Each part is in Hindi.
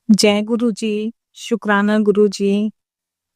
जय गुरु जी, शुक्राना गुरु जी।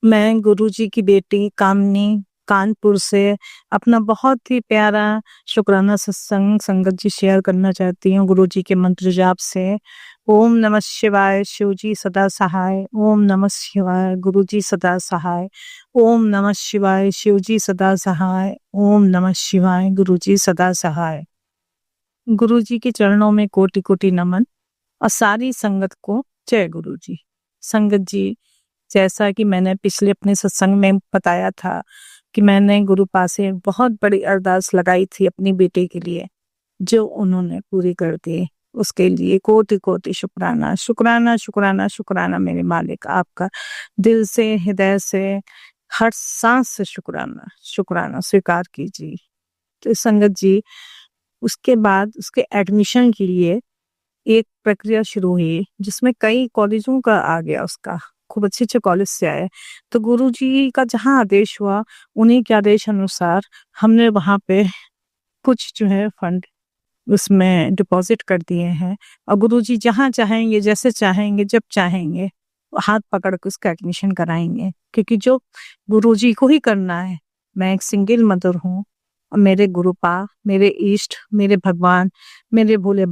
मैं गुरु जी की बेटी कामनी कानपुर से अपना बहुत ही प्यारा शुक्राना सत्संग संगत जी शेयर करना चाहती हूँ गुरु जी के मंत्र जाप से। ओम नमः शिवाय, शिव जी सदा सहाय। ओम नमः शिवाय, गुरु जी सदा सहाय। ओम नमः शिवाय, शिव जी सदा सहाय। ओम नमः शिवाय, गुरु जी सदा सहाय। गुरु जी के चरणों में कोटि कोटि नमन और सारी संगत को जय गुरु जी। संगत जी, जैसा कि मैंने पिछले अपने सत्संग में बताया था कि मैंने गुरु पास से बहुत बड़ी अरदास लगाई थी अपनी बेटे के लिए, जो उन्होंने पूरी कर दी। उसके लिए कोटि कोटि शुक्राना, शुक्राना, शुक्राना, शुक्राना मेरे मालिक, आपका दिल से, हृदय से, हर सांस से शुक्राना, शुक्राना स्वीकार कीजिए। तो संगत जी, उसके बाद उसके एडमिशन के लिए एक प्रक्रिया शुरू हुई जिसमें कई कॉलेजों का आ गया, उसका खूब अच्छे अच्छे कॉलेज से आए। तो गुरुजी का जहाँ आदेश हुआ, उन्हीं के आदेश अनुसार हमने वहां पे कुछ जो है फंड उसमें डिपॉजिट कर दिए हैं और गुरुजी जहाँ चाहेंगे, जैसे चाहेंगे, जब चाहेंगे हाथ पकड़ के उसका एडमिशन कराएंगे, क्योंकि जो गुरुजी को ही करना है। मैं एक सिंगल मदर हूँ और मेरे गुरुपा, मेरे इष्ट, मेरे भगवान, मेरे भोले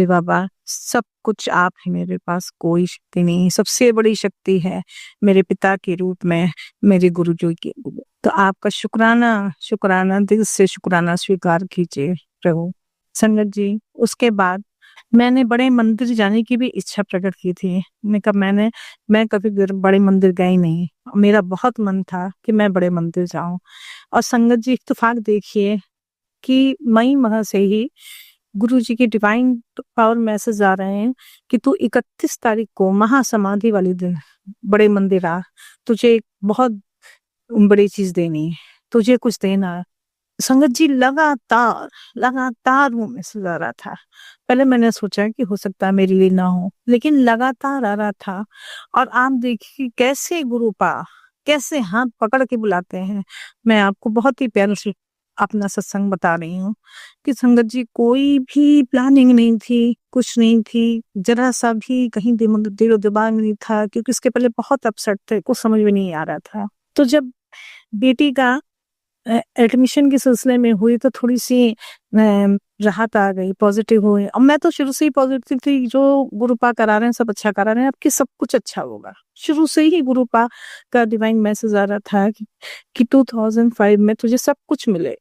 बाबा, सब कुछ आप ही मेरे पास, कोई शक्ति नहीं। सबसे बड़ी शक्ति है मेरे पिता के रूप में मेरे गुरुजी की। तो आपका शुक्राना, शुक्राना दिल से शुक्राना स्वीकार कीजिए प्रभु। संगत जी, उसके बाद मैंने बड़े मंदिर जाने की भी इच्छा प्रकट की थी। मैं कभी बड़े मंदिर गई नहीं। मेरा बहुत मन था कि मैं बड़े मंदिर जाऊं। और संगत जी, इत्तेफाक देखिए कि मई माह से ही गुरु जी के डिवाइन पावर मैसेज आ रहे हैं कि तू 31 तारीख को महासमाधि वाले दिन बड़े मंदिर आ, तुझे एक बहुत बड़ी चीज देनी है, तुझे कुछ देना है। संगत जी, लगातार लगातार वो मैसेज आ रहा था। पहले मैंने सोचा कि हो सकता है मेरे लिए ना हो, लेकिन लगातार आ रहा था। और आप देखिए कैसे गुरुपा कैसे हाथ पकड़ के बुलाते हैं। मैं आपको बहुत ही प्यार से अपना सत्संग बता रही हूँ कि संगत जी, कोई भी प्लानिंग नहीं थी, कुछ नहीं थी, जरा सा भी कहीं दिलो दिमाग में नहीं था, क्योंकि उसके पहले बहुत अपसेट थे, कुछ समझ में नहीं आ रहा था। तो जब बेटी का एडमिशन के सिलसिले में हुई तो थोड़ी सी राहत आ गई, पॉजिटिव हुई। और मैं तो शुरू से ही पॉजिटिव थी, जो गुरुपा करा रहे हैं सब अच्छा करा रहे हैं, आपकी सब कुछ अच्छा होगा। शुरू से ही गुरुपा का डिवाइन मैसेज आ रहा था कि 2005 में तुझे सब कुछ मिले,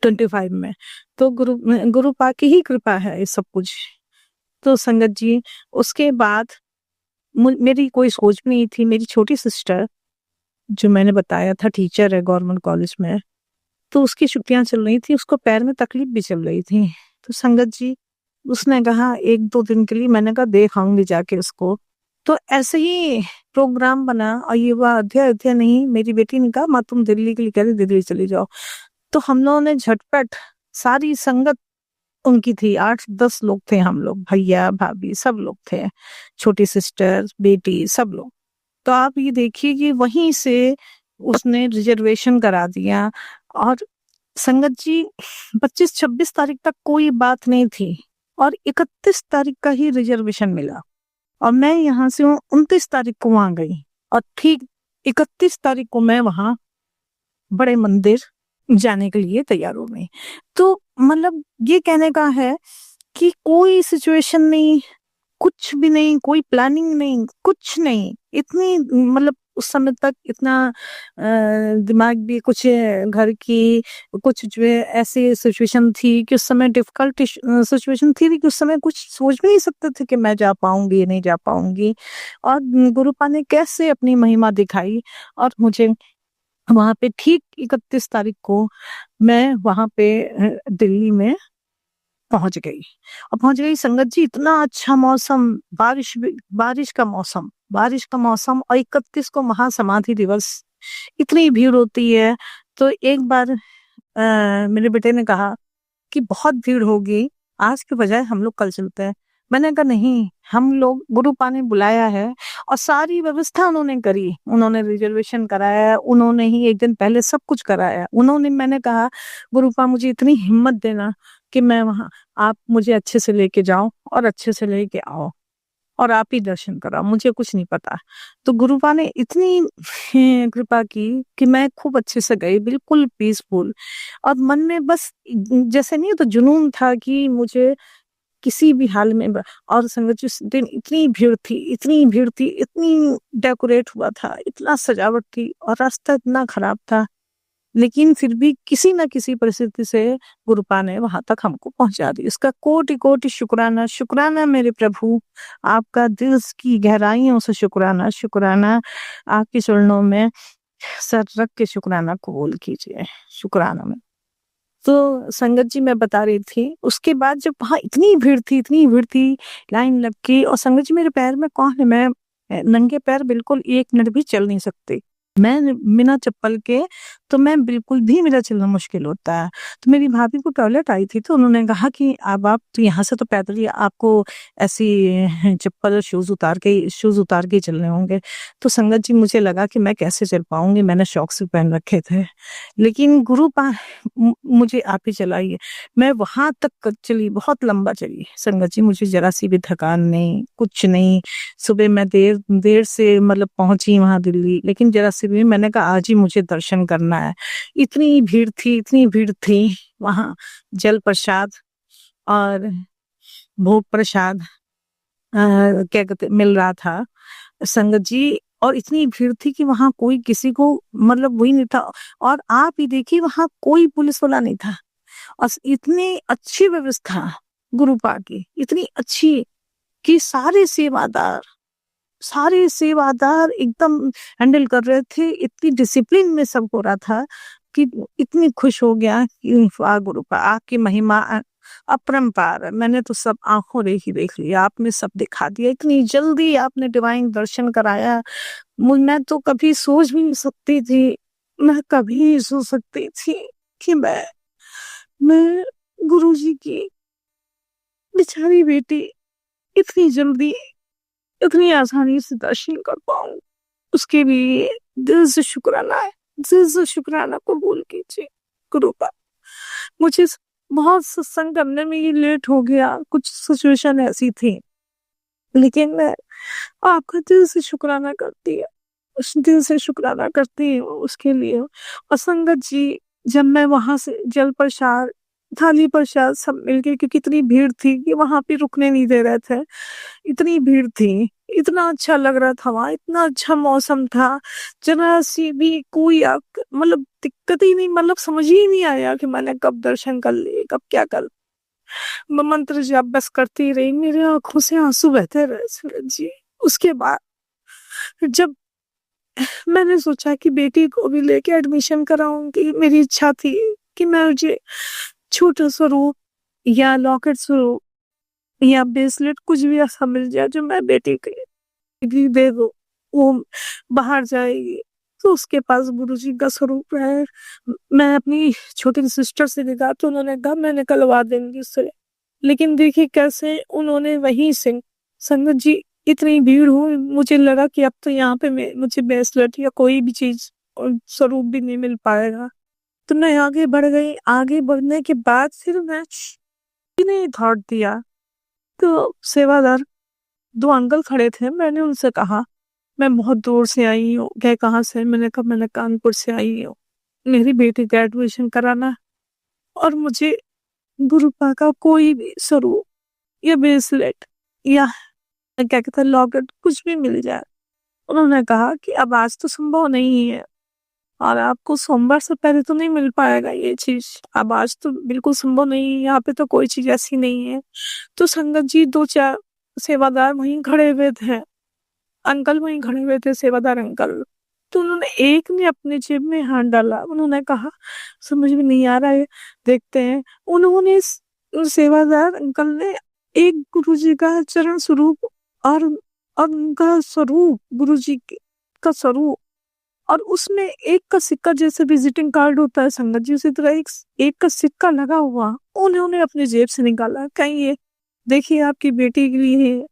25 में। तो गुरुपा की ही कृपा है ये सब कुछ। तो संगत जी, उसके बाद मेरी कोई सोच भी नहीं थी। मेरी छोटी सिस्टर, जो मैंने बताया था टीचर है गवर्नमेंट कॉलेज में, तो उसकी छुट्टियां चल रही थी, उसको पैर में तकलीफ भी चल रही थी। तो संगत जी, उसने कहा 1-2 दिन के लिए, मैंने कहा देख आऊंगी जाके उसको। तो ऐसे ही प्रोग्राम बना और ये हुआ अयोध्या नहीं, मेरी बेटी ने कहा माँ तुम दिल्ली के लिए कह रही, दिल्ली चली जाओ। तो हम लोगों ने झटपट, सारी संगत उनकी थी, 8-10 लोग थे हम लोग, भैया भाभी सब लोग थे, छोटी सिस्टर, बेटी, सब लोग। तो आप ये देखिए कि वहीं से उसने रिजर्वेशन करा दिया। और संगत जी, 25-26 तारीख तक कोई बात नहीं थी और 31 तारीख का ही रिजर्वेशन मिला। और मैं यहाँ से 29 तारीख को वहां गई और ठीक 31 तारीख को मैं वहां बड़े मंदिर जाने के लिए तैयार हो गई। तो मतलब ये कहने का है कि कोई सिचुएशन नहीं, कुछ भी नहीं, कोई प्लानिंग नहीं, कुछ नहीं। इतनी मतलब उस समय तक इतना दिमाग भी कुछ घर की कुछ जो है ऐसी सिचुएशन थी कि उस समय डिफिकल्ट सिचुएशन थी कि उस समय कुछ सोच भी नहीं सकते थे कि मैं जा पाऊंगी या नहीं जा पाऊंगी। और गुरुपा ने कैसे अपनी महिमा दिखाई और मुझे वहां पे ठीक 31 तारीख को मैं वहां पे दिल्ली में पहुंच गई। और पहुंच गई संगत जी, इतना अच्छा मौसम, बारिश का मौसम और 31 को महासमाधि दिवस, इतनी भीड़ होती है। तो एक बार मेरे बेटे ने कहा कि बहुत भीड़ होगी, आज के बजाय हम लोग कल चलते हैं। मैंने कहा नहीं, हम लोग, गुरुपा ने बुलाया है और सारी व्यवस्था उन्होंने करी, उन्होंने रिजर्वेशन कराया, उन्होंने ही एक दिन पहले सब कुछ कराया उन्होंने। मैंने कहा गुरुपा मुझे इतनी हिम्मत देना कि मैं वहां, आप मुझे अच्छे से लेके जाओ और अच्छे से लेके आओ। और आप ही दर्शन कराओ, मुझे कुछ नहीं पता। तो गुरुपा ने इतनी कृपा की कि मैं खूब अच्छे से गई, बिल्कुल पीसफुल। और मन में बस जैसे नहीं तो जुनून था कि मुझे किसी भी हाल में और संगत जी उस दिन इतनी भीड़ थी, इतनी भीड़ थी, इतनी डेकोरेट हुआ था, इतना सजावट थी और रास्ता इतना खराब था, लेकिन फिर भी किसी न किसी परिस्थिति से गुरुपा ने वहां तक हमको पहुंचा दी। इसका कोटि कोटि शुक्राना, शुक्राना मेरे प्रभु, आपका दिल की गहराइयों से शुक्राना, शुक्राना। आपके चरणों में सर रख के शुक्राना कबूल कीजिए, शुक्राना में। तो संगत जी मैं बता रही थी, उसके बाद जब वहां इतनी भीड़ थी, इतनी भीड़ थी, लाइन लग के, और संगत जी मेरे पैर में कौन है, मैं नंगे पैर बिल्कुल 1 मिनट भी चल नहीं सकती, मैं बिना चप्पल के, तो मैं बिल्कुल भी, मेरा चलना मुश्किल होता है। तो मेरी भाभी को टॉयलेट आई थी, तो उन्होंने कहा कि अब आप तो यहाँ से तो पैदल ही, आपको ऐसी चप्पल शूज उतार के ही चलने होंगे। तो संगत जी मुझे लगा कि मैं कैसे चल पाऊंगी, मैंने शौक से पहन रखे थे, लेकिन मुझे आप ही चलाइए। मैं वहां तक चली, बहुत लंबा चली संगत जी, मुझे जरा सी भी थकान नहीं, कुछ नहीं। सुबह मैं देर देर से मतलब पहुंची वहां दिल्ली, लेकिन जरा सी भी, मैंने कहा आज ही मुझे दर्शन करना है। इतनी भीड़ थी, इतनी भीड़ थी वहां। जल प्रसाद और भोग प्रसाद क्या कहते मिल रहा था संगत जी, और इतनी भीड़ थी कि वहां कोई किसी को मतलब वही नहीं था। और आप ही देखिए वहां कोई पुलिस वाला नहीं था, और इतनी अच्छी व्यवस्था गुरुपा की, इतनी अच्छी कि सारे सेवादार एकदम हैंडल कर रहे थे, इतनी डिसिप्लिन में सब हो रहा था कि इतनी खुश हो गया कि वाह गुरुपा, आपकी महिमा अपरंपार है। मैंने तो सब आंखों ही देख लिया, आपने सब दिखा दिया, इतनी जल्दी आपने डिवाइन दर्शन कराया। मैं तो कभी सोच भी नहीं सकती थी, मैं कभी नहीं सोच सकती थी कि मैं गुरुजी की बेचारी बेटी इतनी जल्दी, इतनी आसानी से दर्शन कर पाऊं। उसके लिए दिल से शुक्राना है, दिल से शुक्राना कबूल कीजिए गुरुपा। मुझे बहुत सत्संग करने में ये लेट हो गया, कुछ सिचुएशन ऐसी थी, लेकिन मैं आपका दिल से शुक्राना करती है, उस दिल से शुक्राना करती हूँ उसके लिए। और संगत जी जब मैं वहां से जल प्रसाद, थाली प्रसाद सब मिलके, क्योंकि इतनी भीड़ थी कि वहां पे रुकने नहीं दे रहे थे, इतनी भीड़ थी, इतना अच्छा लग रहा था वहां, इतना अच्छा मौसम था, जरा सी भी कोई मतलब दिक्कत ही नहीं, मतलब समझ ही नहीं आया कि मैंने कब दर्शन कर लिए, कब क्या कर। मैं मंत्र जाप बस करती रही, मेरे आंखों से आंसू बहते रहे सूरज जी। उसके बाद जब मैंने सोचा कि बेटी को भी लेके एडमिशन कराऊंगी, मेरी इच्छा थी कि मैं मुझे छोटा स्वरूप या लॉकेट स्वरूप या ब्रेसलेट कुछ भी ऐसा मिल जाए जो मैं बेटी के डिग्री दे दो, वो बाहर जाएगी तो उसके पास गुरुजी का स्वरूप है। मैं अपनी छोटी सिस्टर से निकाह, तो उन्होंने कहा मैं निकलवा देंगी उससे, लेकिन देखिए कैसे उन्होंने वहीं से, संगत जी इतनी भीड़ हुई, मुझे लगा कि अब तो यहाँ पे मुझे ब्रेसलेट या कोई भी चीज और स्वरूप भी नहीं मिल पाएगा। तो मैं आगे बढ़ गई, आगे बढ़ने के बाद फिर मैं नहीं थॉट दिया, तो सेवादार 2 अंकल खड़े थे, मैंने उनसे कहा मैं बहुत दूर से आई हूँ। गए कहाँ से, मैंने कहा मैंने कानपुर से आई हूँ, मेरी बेटी का एडमिशन कराना है, और मुझे गुरुपा का कोई भी स्वरूप या ब्रेसलेट या क्या कहते हैं लॉकेट कुछ भी मिल जाए। उन्होंने कहा कि अब आज तो संभव नहीं है, और आपको सोमवार से पहले तो नहीं मिल पाएगा ये चीज, अब आज तो बिल्कुल संभव नहीं है, यहाँ पे तो कोई चीज ऐसी नहीं है। तो संगत जी 2-4 सेवादार वहीं खड़े हुए थे, अंकल वहीं खड़े हुए थे, सेवादार अंकल। तो उन्होंने एक ने अपने जेब में हाथ डाला, उन्होंने कहा समझ में नहीं आ रहा है, देखते हैं। उन्होंने सेवादार अंकल ने एक गुरुजी का चरण स्वरूप और उनका स्वरूप, का स्वरूप, और उसमें एक का सिक्का, जैसे विजिटिंग कार्ड होता है संगत जी, उसी तरह एक का सिक्का लगा हुआ उन्होंने अपने जेब से निकाला, कहीं ये देखिए आपकी बेटी के लिए है,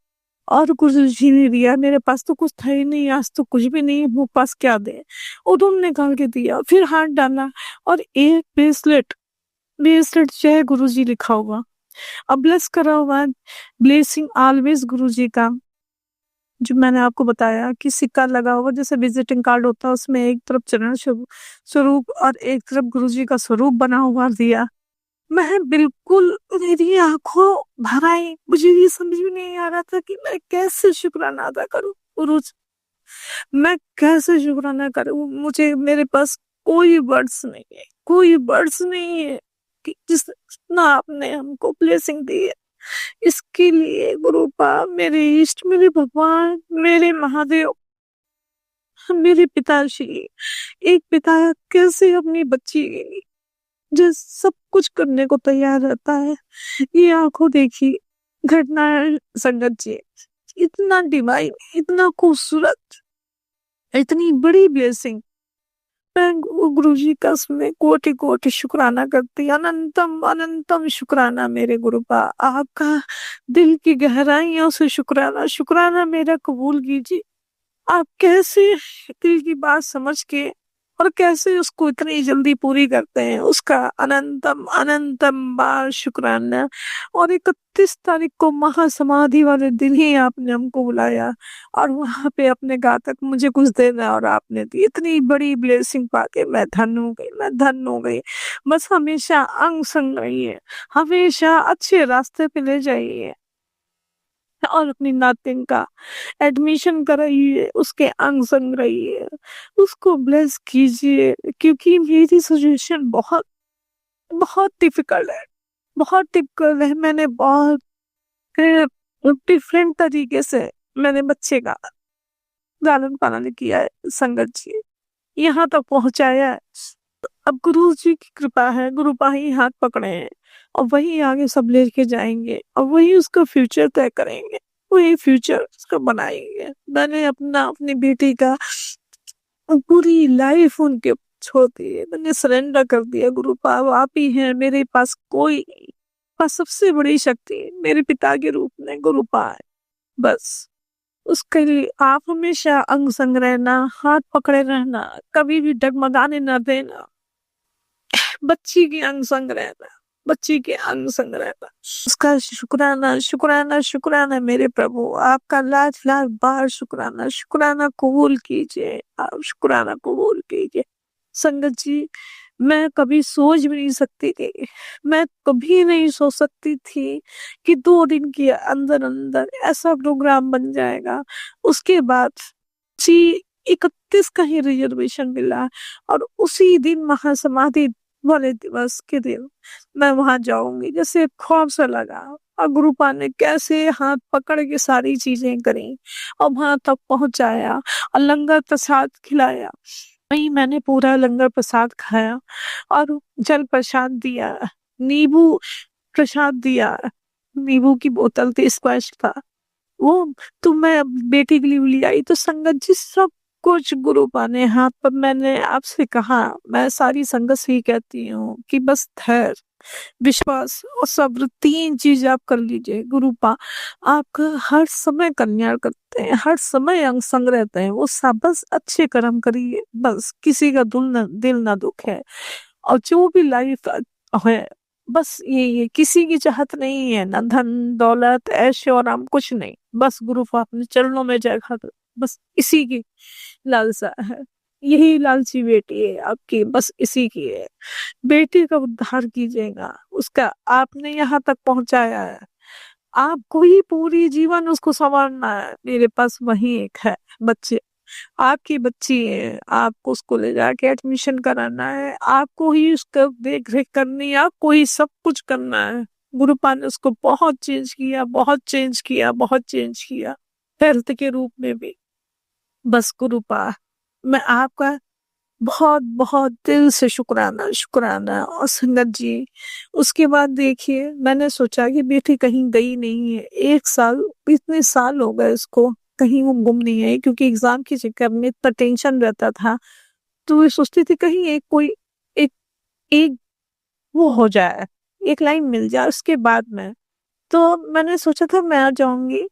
और कुछ जी नहीं दिया, मेरे पास तो कुछ था ही नहीं, आज तो कुछ भी नहीं, वो पास क्या दे। उन्होंने निकाल के दिया, फिर हाथ डाला, और एक ब्रेसलेट, जय गुरुजी लिखा हुआ, अब ब्लेस करा हुआ, ब्लेसिंग ऑलवेज गुरुजी का, जो मैंने आपको बताया कि सिक्का लगा हुआ जैसे विजिटिंग कार्ड होता है, उसमें एक तरफ चरण स्वरूप और एक तरफ गुरुजी का स्वरूप बना हुआ दिया। मैं बिल्कुल, मेरी आंखों भर आई। मुझे ये समझ में नहीं आ रहा था कि मैं कैसे शुक्राना अदा करूं गुरु, मैं कैसे शुक्राना करूं। मुझे, मेरे पास कोई वर्ड्स नहीं है, कोई वर्ड्स नहीं है कि जितना आपने हमको ब्लेसिंग दी है, इसके लिए गुरुपा, मेरे इष्ट, मेरे भगवान, मेरे महादेव, मेरे पिताश्री। एक पिता कैसे अपनी बच्ची के लिए जो सब कुछ करने को तैयार रहता है, ये आंखों देखी घटना है संगत जी। इतना डिवाइन, इतना खूबसूरत, इतनी बड़ी ब्लेसिंग। मैं गुरु जी का उसमें कोटि कोटि शुक्राना करती, अनंतम अनंतम शुक्राना मेरे गुरुपा। आपका दिल की गहराइयों से शुक्राना, शुक्राना मेरा कबूल कीजिए। आप कैसे दिल की बात समझ के और कैसे उसको इतनी जल्दी पूरी करते हैं, उसका अनंतम अनंतम बार शुक्राना। और 31 तारीख को महासमाधि वाले दिन ही आपने हमको बुलाया और वहां पे अपने घातक मुझे कुछ देना, और आपने दी इतनी बड़ी ब्लेसिंग पाके मैं धन हो गई, मैं धन हो गई। बस हमेशा अंग संग रहिए, हमेशा अच्छे रास्ते पे ले जाइए और अपनी नातिन का एडमिशन कराइए, उसके अंग संग रहिए, उसको ब्लेस कीजिए। क्योंकि मेरी सिचुएशन बहुत बहुत डिफिकल्ट है, बहुत डिफिकल्ट है। मैंने बहुत डिफरेंट तरीके से मैंने बच्चे का लालन पालन किया है संगत जी, यहाँ तक पहुंचाया है। अब गुरु जी की कृपा है, गुरु पा ही हाथ पकड़े हैं और वही आगे सब लेके जाएंगे और वही उसका फ्यूचर तय करेंगे, वही फ्यूचर उसका बनाएंगे। मैंने अपनी बेटी का पूरी लाइफ उनके ऊपर छोड़ दी है, मैंने सरेंडर कर दिया। गुरु पाव आप ही हैं, मेरे पास कोई नहीं। पास सबसे बड़ी शक्ति मेरे पिता के रूप में गुरु पा है। बस उसके लिए आप हमेशा अंग संग रहना, हाथ पकड़े रहना, कभी भी डगमगाने न देना, बच्ची के अंग संग रहना, बच्ची के अंग संग रहना। उसका शुक्राना शुक्राना शुक्राना मेरे प्रभु, आपका लाख लाख बार शुक्राना, शुक्राना कबूल कीजिए, आप शुक्राना कबूल कीजिए। संगत जी, मैं कभी सोच भी नहीं सकती थी, मैं कभी नहीं सोच सकती थी कि 2 दिन के अंदर अंदर ऐसा प्रोग्राम बन जाएगा। उसके बाद जी 31 का ही रिजर्वेशन मिला और उसी दिन महासमाधि वाले दिवस के दिन मैं वहां जाऊंगी, जैसे ख्वाब सा लगा। और गुरुपा ने कैसे हाथ पकड़ के सारी चीजें करी और वहां तक पहुंचाया और लंगर प्रसाद खिलाया। वही मैंने पूरा लंगर प्रसाद खाया और जल प्रसाद दिया, नींबू प्रसाद दिया, नींबू की बोतल थी, स्क्वैश था वो। तो मैं बेटी के लिए भी ले आई। तो संगत जी सब कुछ गुरु पाने हाथ पर। मैंने आपसे कहा, मैं सारी संगत से ही कहती हूँ कि बस धैर्य, विश्वास और सब्र, 3 चीज आप कर लीजिए। गुरु पा आपका हर समय कल्याण करते हैं, हर समय अंग संग रहते हैं। वो सब बस अच्छे कर्म करिए, बस किसी का दिल ना दुखे। और जो भी लाइफ है, बस ये किसी की चाहत नहीं है, ना धन दौलत ऐश और आराम, कुछ नहीं। बस गुरु को अपने चरणों में जगह दो, बस इसी की लालसा है। यही लालची बेटी है आपकी, बस इसी की है। बेटी का उद्धार कीजिएगा, उसका आपने यहाँ तक पहुंचाया है, आपको ही पूरी जीवन उसको संवारना है। मेरे पास वही एक है बच्चे, आपकी बच्ची है, आपको उसको ले जाके एडमिशन कराना है, आपको ही उसका देख रेख करनी है, आपको ही सब कुछ करना है। गुरुपा ने उसको बहुत चेंज किया, बहुत चेंज किया, बहुत चेंज किया, हेल्थ के रूप में भी। बस गुरुपा, मैं आपका बहुत बहुत दिल से शुक्राना शुक्राना। और संगत जी, उसके बाद देखिए, मैंने सोचा कि बेटी कहीं गई नहीं है। 1 साल, इतने साल हो गए उसको, कहीं वो गुम नहीं है, क्योंकि एग्जाम के चक्कर में इतना टेंशन रहता था। तो मैं सोचती थी कहीं एक कोई एक एक वो हो जाए, एक लाइन मिल जाए उसके बाद में। तो मैंने सोचा था मैं आ जाऊंगी,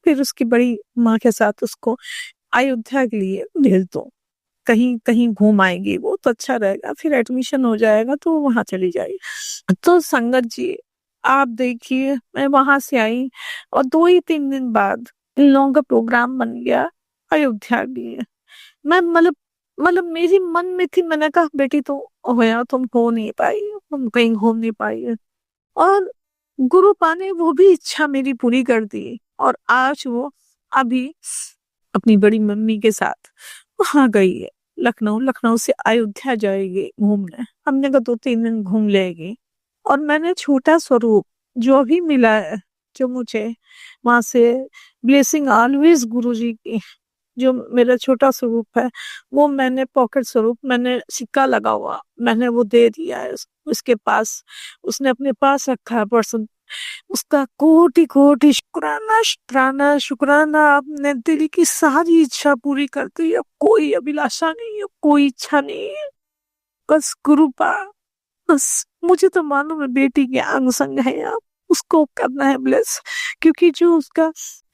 फिर उसकी बड़ी माँ के साथ उसको अयोध्या के लिए भेज दो, कहीं कहीं घूम आएगी वो तो अच्छा रहेगा, फिर एडमिशन हो जाएगा तो वो वहां चली जाएगी। तो संगत जी, आप देखिए, मैं वहां से आई और 2 ही 3 दिन बाद इन लोगों का प्रोग्राम बन गया अयोध्या के लिए। मैं मतलब मेरी मन में थी, मैंने कहा बेटी तो हो यार, तुम हो नहीं पाई, तुम कहीं घूम नहीं पाई है। और गुरु पाने वो भी इच्छा मेरी पूरी कर दी, और आज वो अभी अपनी बड़ी मम्मी के साथ वहां गई है, लखनऊ। लखनऊ से अयोध्या जाएगी घूमने। हमने कहा 2-3 दिन घूम लेगी। और मैंने छोटा स्वरूप जो भी मिला है, जो मुझे वहां से ब्लेसिंग ऑलवेज गुरु जी की, जो मेरा छोटा स्वरूप है, वो मैंने पॉकेट स्वरूप, मैंने सिक्का लगा हुआ, मैंने वो दे दिया है उसके पास। उसने अपने पास रखा है पर्सन। उसका कोटि कोटि शुक्राना, शुक्राना, शुक्राना। आपने दिल की सारी इच्छा पूरी कर दी। अब कोई अभिलाषा नहीं है, कोई इच्छा नहीं है, बस कृपा। बस मुझे तो मालूम है बेटी के अंग संग है आप, उसको करना है ब्लेस। क्योंकि जो उसका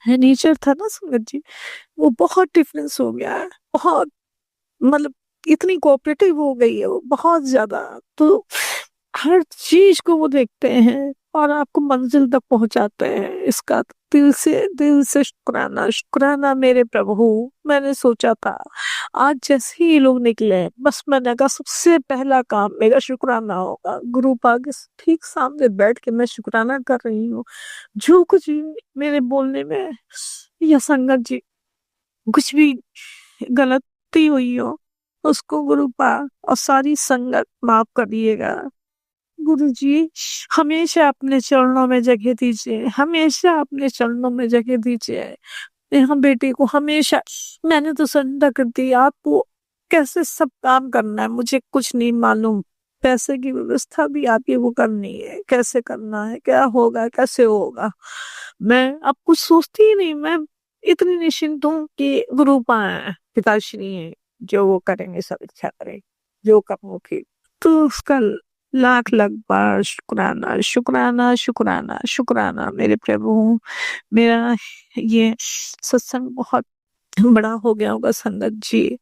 नेचर था ना संगत जी, वो बहुत डिफरेंस हो गया है, बहुत। मतलब इतनी कोऑपरेटिव हो गई है वो, बहुत ज्यादा। तो हर चीज को वो देखते हैं और आपको मंजिल तक पहुंचाते हैं। इसका दिल से शुक्राना, शुक्राना मेरे प्रभु। मैंने सोचा था आज जैसे ही ये लोग निकले, बस मैंने कहा सबसे पहला काम मेरा शुक्राना होगा। गुरु पाक के ठीक सामने बैठ के मैं शुक्राना कर रही हूँ। जो कुछ भी मेरे बोलने में या संगत जी कुछ भी गलती हुई हो, उसको गुरु पाक और सारी संगत माफ कर दिएगा। गुरु जी हमेशा अपने चरणों में जगह दीजिए, हमेशा अपने चरणों में जगह दीजिए। यहाँ बेटे को हमेशा, मैंने तो सरेंडर कर दी आपको। कैसे सब काम करना है मुझे कुछ नहीं मालूम। पैसे की व्यवस्था भी आपकी वो करनी है, कैसे करना है, क्या होगा, कैसे होगा, मैं अब कुछ सोचती ही नहीं। मैं इतनी निश्चिंत हूँ कि गुरु पाए पिताश्री हैं, जो वो करेंगे सब इच्छा करें, जो कर्मों की। तो उसका लाख लाख बार शुक्राना, शुक्राना, शुक्राना, शुक्राना मेरे प्रभु। मेरा ये सत्संग बहुत बड़ा हो गया होगा संगत जी।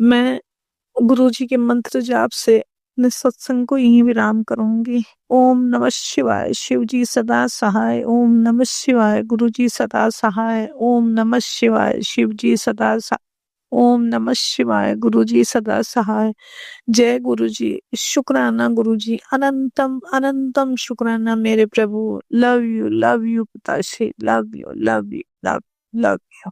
मैं गुरु जी के मंत्र जाप से अपने सत्संग को यहीं विराम करूंगी। ओम नमः शिवाय। शिव जी सदा सहाय। ओम नमः शिवाय। गुरु जी सदा सहाय। ओम नमः शिवाय। शिव जी सदा सहाय। ओम नमः शिवाय। गुरु जी सदा सहाय। जय गुरु जी। शुक्राना गुरु जी, अनंतम अनंतम शुक्राना मेरे प्रभु। लव यू पिताश्री, love you, love you, love you.